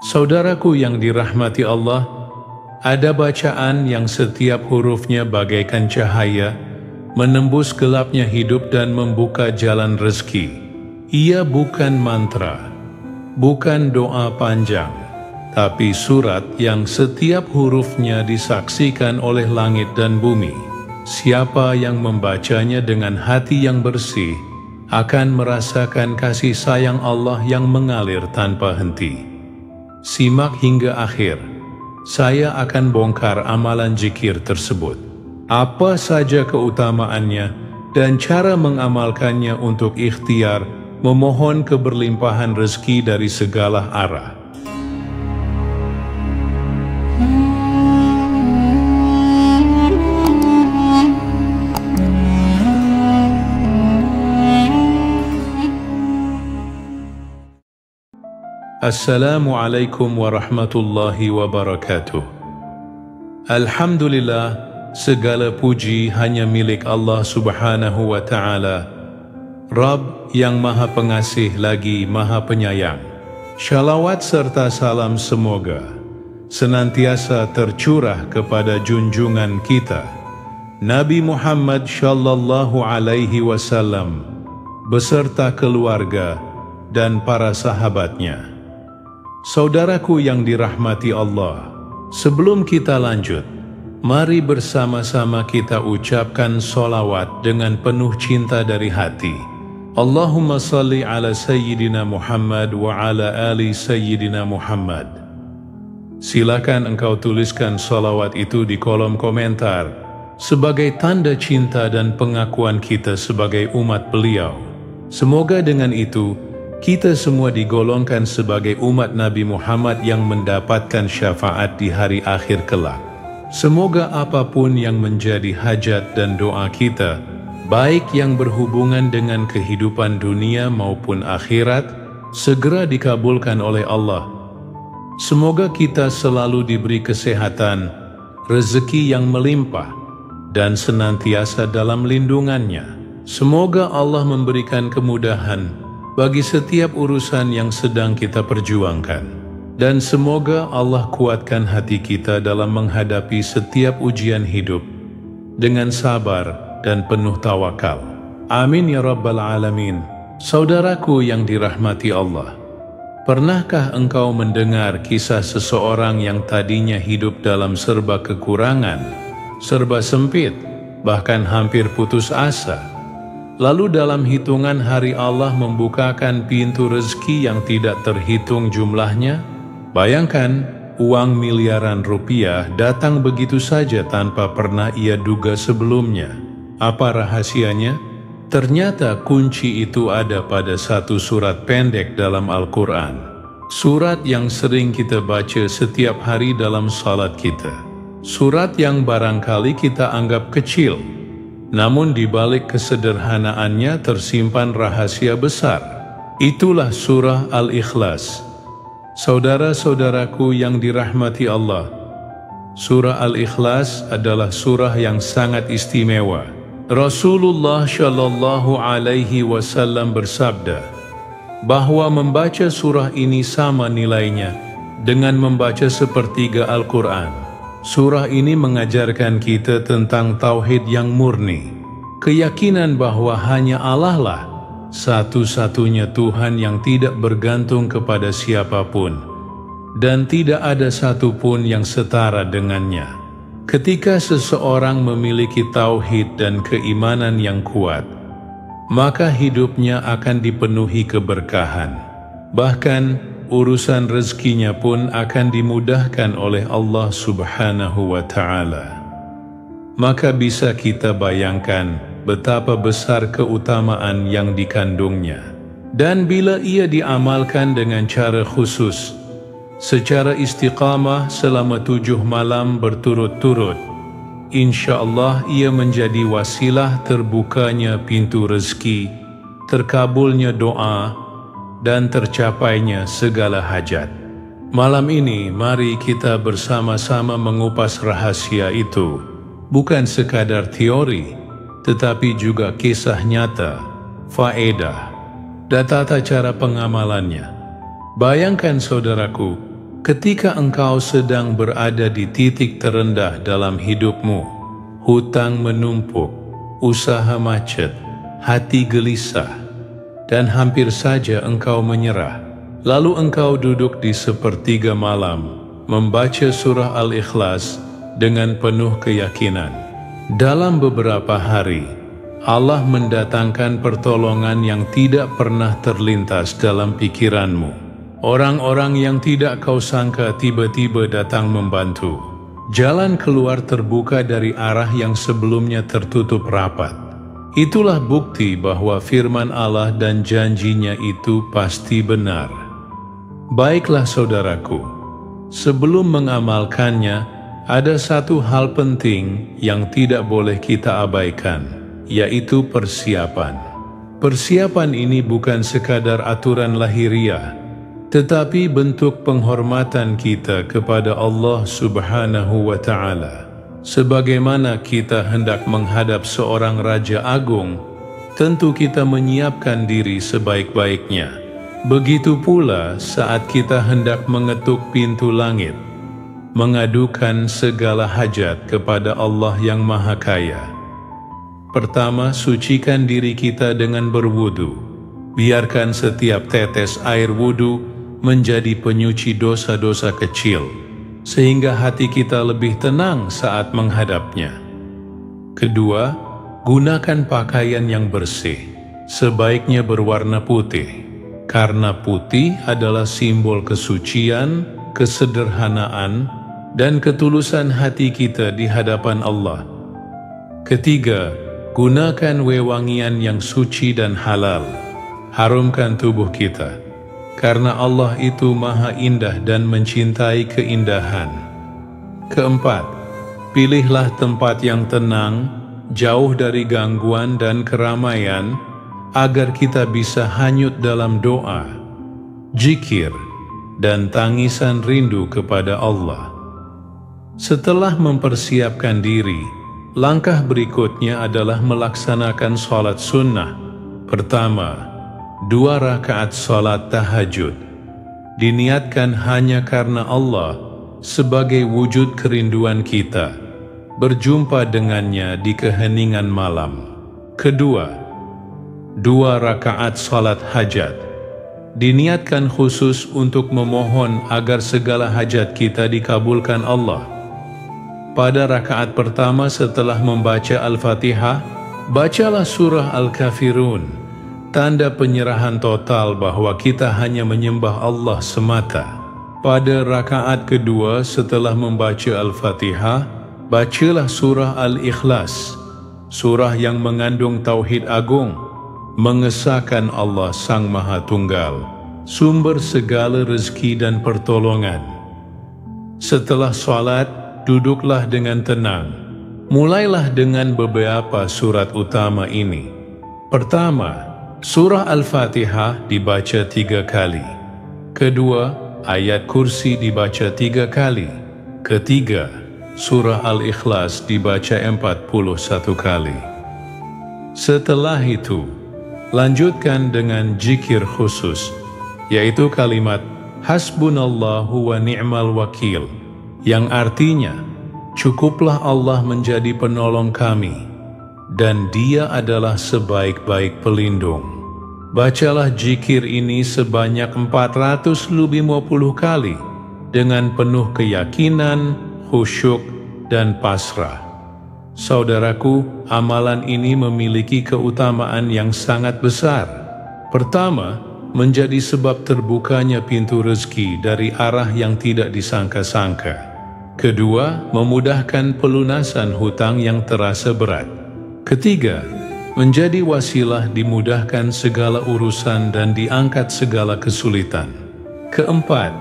Saudaraku yang dirahmati Allah, ada bacaan yang setiap hurufnya bagaikan cahaya, menembus gelapnya hidup dan membuka jalan rezeki. Ia bukan mantra, bukan doa panjang, tapi surat yang setiap hurufnya disaksikan oleh langit dan bumi. Siapa yang membacanya dengan hati yang bersih, akan merasakan kasih sayang Allah yang mengalir tanpa henti. Simak hingga akhir. Saya akan bongkar amalan zikir tersebut. Apa saja keutamaannya dan cara mengamalkannya untuk ikhtiar memohon keberlimpahan rezeki dari segala arah. Assalamualaikum warahmatullahi wabarakatuh. Alhamdulillah, segala puji hanya milik Allah subhanahu wa ta'ala, Rabb yang maha pengasih lagi maha penyayang. Shalawat serta salam semoga senantiasa tercurah kepada junjungan kita, Nabi Muhammad sallallahu alaihi wasallam, beserta keluarga dan para sahabatnya. Saudaraku yang dirahmati Allah, sebelum kita lanjut, mari bersama-sama kita ucapkan sholawat dengan penuh cinta dari hati. Allahumma salli ala Sayyidina Muhammad wa ala ali Sayyidina Muhammad. Silakan engkau tuliskan sholawat itu di kolom komentar sebagai tanda cinta dan pengakuan kita sebagai umat beliau. Semoga dengan itu kita semua digolongkan sebagai umat Nabi Muhammad yang mendapatkan syafaat di hari akhir kelak. Semoga apapun yang menjadi hajat dan doa kita, baik yang berhubungan dengan kehidupan dunia maupun akhirat, segera dikabulkan oleh Allah. Semoga kita selalu diberi kesehatan, rezeki yang melimpah, dan senantiasa dalam lindungannya. Semoga Allah memberikan kemudahan bagi setiap urusan yang sedang kita perjuangkan. Dan semoga Allah kuatkan hati kita dalam menghadapi setiap ujian hidup dengan sabar dan penuh tawakal. Amin ya rabbal alamin. Saudaraku yang dirahmati Allah, pernahkah engkau mendengar kisah seseorang yang tadinya hidup dalam serba kekurangan, serba sempit, bahkan hampir putus asa? Lalu dalam hitungan hari Allah membukakan pintu rezeki yang tidak terhitung jumlahnya? Bayangkan, uang miliaran rupiah datang begitu saja tanpa pernah ia duga sebelumnya. Apa rahasianya? Ternyata kunci itu ada pada satu surat pendek dalam Al-Quran. Surat yang sering kita baca setiap hari dalam salat kita. Surat yang barangkali kita anggap kecil, namun di balik kesederhanaannya tersimpan rahasia besar. Itulah surah Al-Ikhlas. Saudara-saudaraku yang dirahmati Allah, surah Al-Ikhlas adalah surah yang sangat istimewa. Rasulullah Shallallahu Alaihi Wasallam bersabda bahwa membaca surah ini sama nilainya dengan membaca sepertiga Al-Quran. Surah ini mengajarkan kita tentang tauhid yang murni, keyakinan bahwa hanya Allah lah satu-satunya Tuhan yang tidak bergantung kepada siapapun, dan tidak ada satupun yang setara dengannya. Ketika seseorang memiliki tauhid dan keimanan yang kuat, maka hidupnya akan dipenuhi keberkahan. Bahkan urusan rezekinya pun akan dimudahkan oleh Allah subhanahu wa ta'ala. Maka bisa kita bayangkan betapa besar keutamaan yang dikandungnya. Dan bila ia diamalkan dengan cara khusus, secara istiqamah selama 7 malam berturut-turut, insya Allah ia menjadi wasilah terbukanya pintu rezeki, terkabulnya doa, dan tercapainya segala hajat. Malam ini mari kita bersama-sama mengupas rahasia itu, bukan sekadar teori, tetapi juga kisah nyata, faedah, dan tata cara pengamalannya. Bayangkan saudaraku, ketika engkau sedang berada di titik terendah dalam hidupmu, hutang menumpuk, usaha macet, hati gelisah, dan hampir saja engkau menyerah, lalu engkau duduk di sepertiga malam, membaca surah Al-Ikhlas dengan penuh keyakinan. Dalam beberapa hari, Allah mendatangkan pertolongan yang tidak pernah terlintas dalam pikiranmu. Orang-orang yang tidak kau sangka tiba-tiba datang membantu. Jalan keluar terbuka dari arah yang sebelumnya tertutup rapat. Itulah bukti bahwa firman Allah dan janjinya itu pasti benar. Baiklah saudaraku, sebelum mengamalkannya, ada satu hal penting yang tidak boleh kita abaikan, yaitu persiapan. Persiapan ini bukan sekadar aturan lahiriah, tetapi bentuk penghormatan kita kepada Allah Subhanahu wa Ta'ala. Sebagaimana kita hendak menghadap seorang Raja Agung, tentu kita menyiapkan diri sebaik-baiknya. Begitu pula saat kita hendak mengetuk pintu langit, mengadukan segala hajat kepada Allah yang Maha Kaya. Pertama, sucikan diri kita dengan berwudu. Biarkan setiap tetes air wudu menjadi penyuci dosa-dosa kecil, sehingga hati kita lebih tenang saat menghadapnya. Kedua, gunakan pakaian yang bersih, sebaiknya berwarna putih, karena putih adalah simbol kesucian, kesederhanaan, dan ketulusan hati kita di hadapan Allah. Ketiga, gunakan wewangian yang suci dan halal. Harumkan tubuh kita, karena Allah itu maha indah dan mencintai keindahan. Keempat, pilihlah tempat yang tenang, jauh dari gangguan dan keramaian, agar kita bisa hanyut dalam doa, zikir, dan tangisan rindu kepada Allah. Setelah mempersiapkan diri, langkah berikutnya adalah melaksanakan sholat sunnah. Pertama, 2 rakaat sholat tahajud, diniatkan hanya karena Allah sebagai wujud kerinduan kita, berjumpa dengannya di keheningan malam. Kedua, 2 rakaat sholat hajat, diniatkan khusus untuk memohon agar segala hajat kita dikabulkan Allah. Pada rakaat pertama setelah membaca Al-Fatihah, bacalah surah Al-Kafirun, tanda penyerahan total bahwa kita hanya menyembah Allah semata. Pada rakaat kedua setelah membaca Al-Fatihah, bacalah surah Al-Ikhlas, surah yang mengandung tauhid agung, mengesahkan Allah Sang Maha Tunggal, sumber segala rezeki dan pertolongan. Setelah sholat, duduklah dengan tenang. Mulailah dengan beberapa surat utama ini. Pertama, surah Al-Fatihah dibaca 3 kali. Kedua, ayat kursi dibaca 3 kali. Ketiga, surah Al-Ikhlas dibaca 41 kali. Setelah itu, lanjutkan dengan zikir khusus, yaitu kalimat Hasbunallahu wa ni'mal wakil, yang artinya, cukuplah Allah menjadi penolong kami, dan Dia adalah sebaik-baik pelindung. Bacalah zikir ini sebanyak 450 kali dengan penuh keyakinan, khusyuk, dan pasrah. Saudaraku, amalan ini memiliki keutamaan yang sangat besar. Pertama, menjadi sebab terbukanya pintu rezeki dari arah yang tidak disangka-sangka. Kedua, memudahkan pelunasan hutang yang terasa berat. Ketiga, menjadi wasilah dimudahkan segala urusan dan diangkat segala kesulitan. Keempat,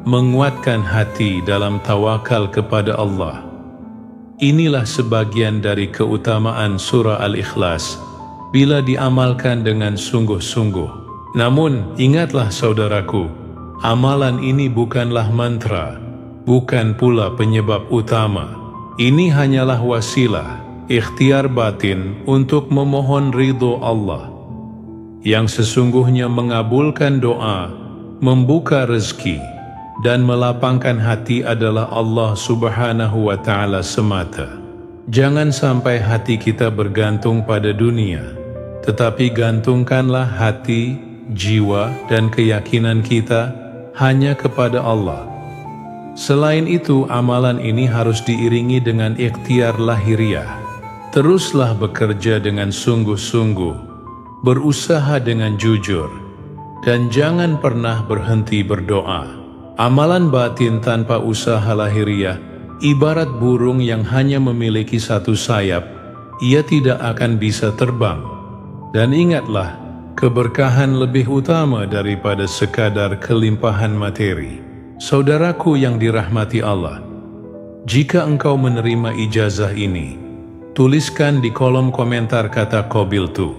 menguatkan hati dalam tawakal kepada Allah. Inilah sebagian dari keutamaan surah Al-Ikhlas bila diamalkan dengan sungguh-sungguh. Namun, ingatlah saudaraku, amalan ini bukanlah mantra, bukan pula penyebab utama. Ini hanyalah wasilah, ikhtiar batin untuk memohon ridho Allah, yang sesungguhnya mengabulkan doa, membuka rezeki, dan melapangkan hati adalah Allah Subhanahu wa Ta'ala semata. Jangan sampai hati kita bergantung pada dunia, tetapi gantungkanlah hati, jiwa, dan keyakinan kita hanya kepada Allah. Selain itu, amalan ini harus diiringi dengan ikhtiar lahiriah. Teruslah bekerja dengan sungguh-sungguh, berusaha dengan jujur, dan jangan pernah berhenti berdoa. Amalan batin tanpa usaha lahiriah ibarat burung yang hanya memiliki satu sayap, ia tidak akan bisa terbang. Dan ingatlah, keberkahan lebih utama daripada sekadar kelimpahan materi. Saudaraku yang dirahmati Allah, jika engkau menerima ijazah ini, tuliskan di kolom komentar kata qabiltu.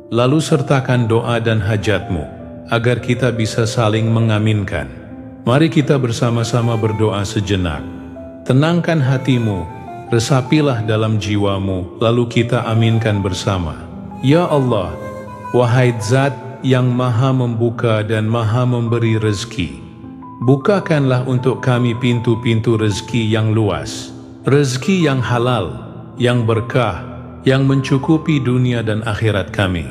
Lalu sertakan doa dan hajatmu, agar kita bisa saling mengaminkan. Mari kita bersama-sama berdoa sejenak. Tenangkan hatimu, resapilah dalam jiwamu, lalu kita aminkan bersama. Ya Allah, wahai Zat yang maha membuka dan maha memberi rezeki, bukakanlah untuk kami pintu-pintu rezeki yang luas, rezeki yang halal, yang berkah, yang mencukupi dunia dan akhirat kami.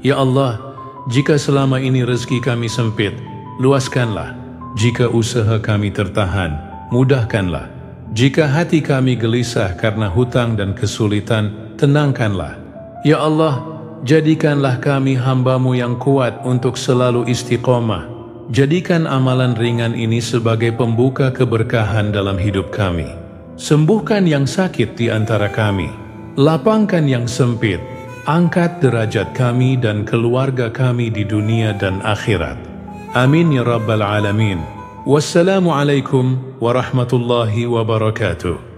Ya Allah, jika selama ini rezeki kami sempit, luaskanlah. Jika usaha kami tertahan, mudahkanlah. Jika hati kami gelisah karena hutang dan kesulitan, tenangkanlah. Ya Allah, jadikanlah kami hamba-Mu yang kuat untuk selalu istiqomah. Jadikan amalan ringan ini sebagai pembuka keberkahan dalam hidup kami. Sembuhkan yang sakit di antara kami. Lapangkan yang sempit. Angkat derajat kami dan keluarga kami di dunia dan akhirat. Amin ya Rabbal Alamin. Wassalamualaikum warahmatullahi wabarakatuh.